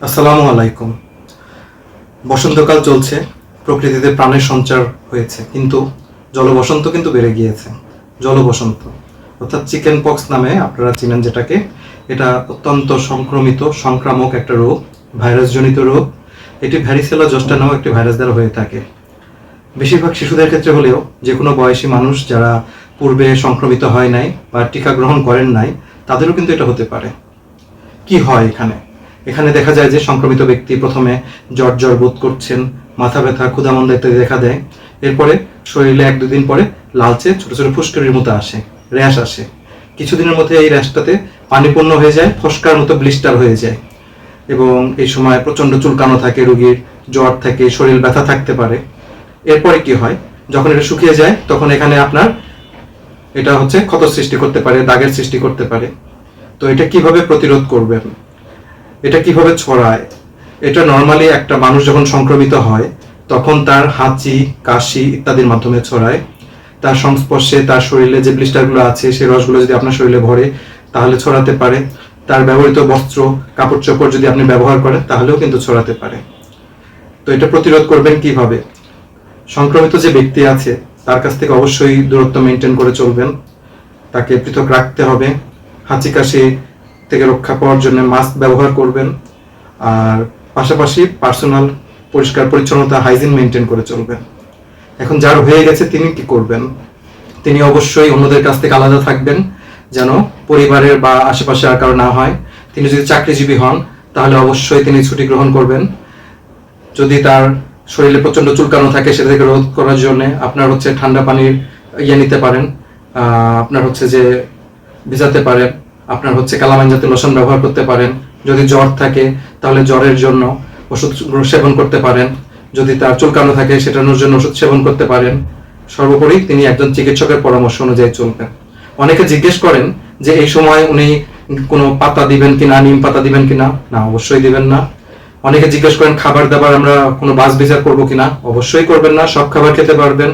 আসসালামু আলাইকুম। বসন্তকাল চলছে, প্রকৃতিতে প্রাণের সঞ্চার হয়েছে, কিন্তু জলবসন্ত কিন্তু বেড়ে গিয়েছে। জলবসন্ত অর্থাৎ চিকেন পক্স নামে আপনারা চিনেন যেটাকে, এটা অত্যন্ত সংক্রামক একটা রোগ, ভাইরাসজনিত রোগ। এটি ভ্যারিসেলা জোস্টা নামক একটি ভাইরাস দ্বারা হয়ে থাকে। বেশিরভাগ শিশুদের ক্ষেত্রে হলেও যে কোনো বয়সী মানুষ যারা পূর্বে সংক্রমিত হয় নাই বা টিকা গ্রহণ করেন নাই, তাদেরও কিন্তু এটা হতে পারে। কি হয় এখানে দেখা যায় যে সংক্রমিত ব্যক্তি প্রথমে জ্বর বোধ করছেন, মাথা ব্যথা, ক্ষুধামন্দা ইত্যাদি দেখা দেয়। এরপরে শরীরে 1-2 দিন পরে লালচে ছোট ছোট ফুসকুড়ির মতো আসে, র্যাশ আসে। কিছুদিনের মধ্যে এই র্যাশটাতে পানিপূর্ণ হয়ে যায়, ফস্কার মতো ব্লিস্টার হয়ে যায়, এবং এই সময় প্রচন্ড চুলকানো থাকে, রোগীর জ্বর থাকে, শরীর ব্যথা থাকতে পারে। এরপরে কি হয়, যখন এটা শুকিয়ে যায় তখন এখানে আপনার এটা ক্ষত সৃষ্টি করতে পারে, দাগের সৃষ্টি করতে পারে। তো এটা কিভাবে প্রতিরোধ করবেন, এটা কিভাবে ছড়ায়? এটা নর্মালি একটা মানুষ যখন সংক্রমিত হয় তখন তার হাঁচি, কাশি ইত্যাদির মাধ্যমে ছড়ায়। তার সংস্পর্শে তার শরীরে যে ব্লিস্টারগুলো আছে সেই রসগুলো যদি আপনার শরীরে ভরে তাহলে ছড়াতে পারে। তার ব্যবহৃত বস্ত্র, কাপড় চোপড় যদি আপনি ব্যবহার করেন তাহলেও কিন্তু ছড়াতে পারে। তো এটা প্রতিরোধ করবেন কিভাবে? সংক্রমিত যে ব্যক্তি আছে তার কাছ থেকে অবশ্যই দূরত্ব মেনটেন করে চলবেন, তাকে পৃথক রাখতে হবে। হাঁচি কাশি থেকে রক্ষা পাওয়ার জন্য মাস্ক ব্যবহার করবেন, আর পাশাপাশি পার্সোনাল পরিষ্কার পরিচ্ছন্নতা, হাইজিন মেনটেন করে চলবেন। এখন যার হয়ে গেছে তিনি কি করবেন? তিনি অবশ্যই অন্যদের কাছ থেকে আলাদা থাকবেন, যেন পরিবারের বা আশেপাশে আর কারো না হয়। তিনি যদি চাকরিজীবী হন তাহলে অবশ্যই তিনি ছুটি গ্রহণ করবেন। যদি তার শরীরে প্রচন্ড চুলকানো থাকে সেটা থেকে রোধ করার জন্য আপনার ঠান্ডা পানির নিতে পারেন, আপনার যে ভিজাতে পারেন, আপনার কালামাইন জাতীয় লোশন ব্যবহার করতে পারেন। যদি জ্বর থাকে তাহলে জ্বরের জন্য ওষুধ সেবন করতে পারেন। যদি তার চুলকানো থাকে সেটানোর জন্য ওষুধ সেবন করতে পারেন। সর্বোপরি তিনি একজন চিকিৎসকের পরামর্শ অনুযায়ী চলবেন। অনেকে জিজ্ঞেস করেন যে এই সময় উনি কোনো পাতা দিবেন কিনা, নিম পাতা দিবেন কিনা? না, অবশ্যই দিবেন না। অনেকে জিজ্ঞেস করেন খাবার দাবার আমরা কোনো বাছ বিচার করবো কিনা? অবশ্যই করবেন না, সব খাবার খেতে পারবেন।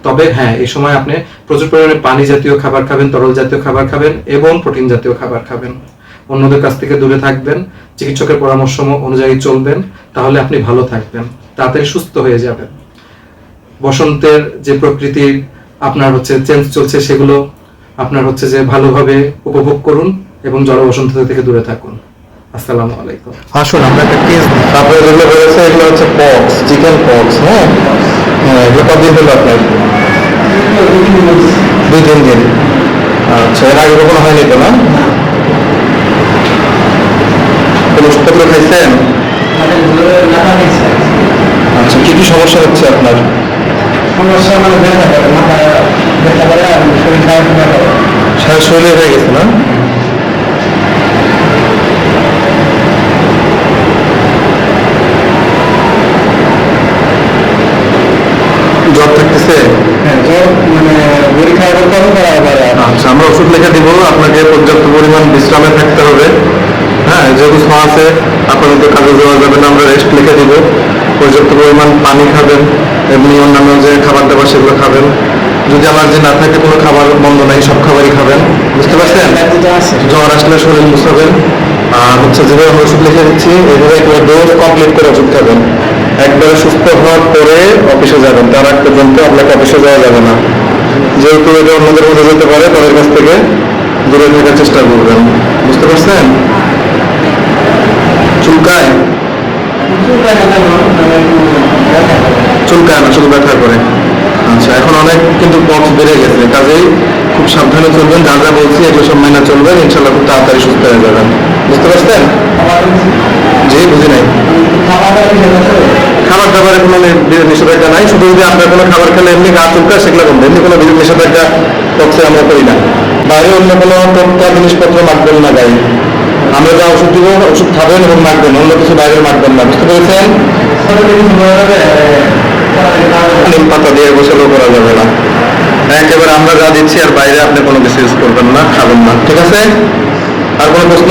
তবে হ্যাঁ, এই সময় আপনি প্রচুর পরিমাণে পানি জাতীয় খাবার খাবেন, তরল জাতীয় খাবার খাবেন এবং প্রোটিন জাতীয় খাবার খাবেন। অন্যদের কাছ থেকে দূরে থাকবেন, চিকিৎসকের পরামর্শ অনুযায়ী চলবেন, তাহলে আপনি ভালো থাকবেন, তাড়াতাড়ি সুস্থ হয়ে যাবেন। বসন্তের যে প্রকৃতির আপনার চেঞ্জ চলছে সেগুলো আপনার যে ভালোভাবে উপভোগ করুন এবং জলবসন্ত থেকে দূরে থাকুন। আসসালামু আলাইকুম। আসুন আমরা একটা কেস তারপরে যেগুলো বলেছে এগুলো পক্স, চিকেন পক্স। হ্যাঁ, এগুলো কতদিন হলো আপনার? 2-3 দিন। আচ্ছা, এর আগে কখনো হয়নি তো? না, কোনো ওষুধপত্র খাইছেন? আচ্ছা, কি কি সমস্যা হচ্ছে আপনার? সমস্যা মানে ব্যথা করে, মাথা ব্যথা করে আর শরীর খারাপ করে, সারা শরীরে হয়ে গেছে না? জ্বর থাকতেছে? হ্যাঁ, জ্বর মানে বড়ি খাওয়ার কম করা আবার। আচ্ছা, আমরা ওষুধ লিখে দিব, আপনাকে পর্যাপ্ত পরিমাণ বিশ্রামে থাকতে হবে। হ্যাঁ, যেহেতু ছোঁয়া আছে আপনাদের তো কাজে যাওয়া যাবে না, আমরা রেস্ট লিখে দিব। পর্যাপ্ত পরিমাণ পানি খাবেন, এমনি অন্যান্য যে খাবার দাবার সেগুলো খাবেন। যদি অ্যালার্জি না থাকে কোনো খাবার বন্ধ নাই, সব খাবারই খাবেন, বুঝতে পারছেন? জ্বর আসলে শরীর মুছাবেন, আর যেভাবে আমরা ওষুধ লিখে দিচ্ছি এইভাবে ডোজ কমপ্লিট করে ওষুধ খাবেন। একবারে সুস্থ হওয়ার পরে অফিসে যাবেন, তার আগ পর্যন্ত আপনাকে অফিসে যাওয়া যাবে না। যেহেতু এটা অন্যদের মধ্যে যেতে পারে, তাদের কাছ থেকে দূরে থাকার চেষ্টা করবেন, বুঝতে পারছেন? চুলকায়? চুলকায় না, চুল ব্যথা করে। আচ্ছা, এখন অনেক কিন্তু পক্স বেড়ে গেছে, কাজেই খুব সাবধানে চলবেন। যা যা বলছি এগুলো সব মেনে চলবেন, ইনশাল্লাহ খুব তাড়াতাড়ি সুস্থ হয়ে যাবেন, বুঝতে পারছেন? জি, বুঝি নাই। খাবার দাবারে কোনো নিষেধাজ্ঞা নাই, শুধু যদি আপনার কোনো খাবার খেলে এমনি গা চুলকায় সেগুলো করবেন, এমনি কোনো নিষেধাজ্ঞা পক্ষে আমরা করি না। বাইরে অন্য কোনো টটকা জিনিসপত্র মাখবেন না গায়ে। আমরা যা ওষুধ দিব ওষুধ খাবেন এবং মাখবেন, অন্য কিছু বাইরে মাখবেন না, বুঝতে পেরেছেন? নিম পাতা দিয়ে গোসলও করা যাবে না। একেবারে আমরা যা দিচ্ছি আর বাইরে আপনি কোনো কিছু ইউজ করবেন না, খাবেন না, ঠিক আছে? আর কোনো প্রশ্ন?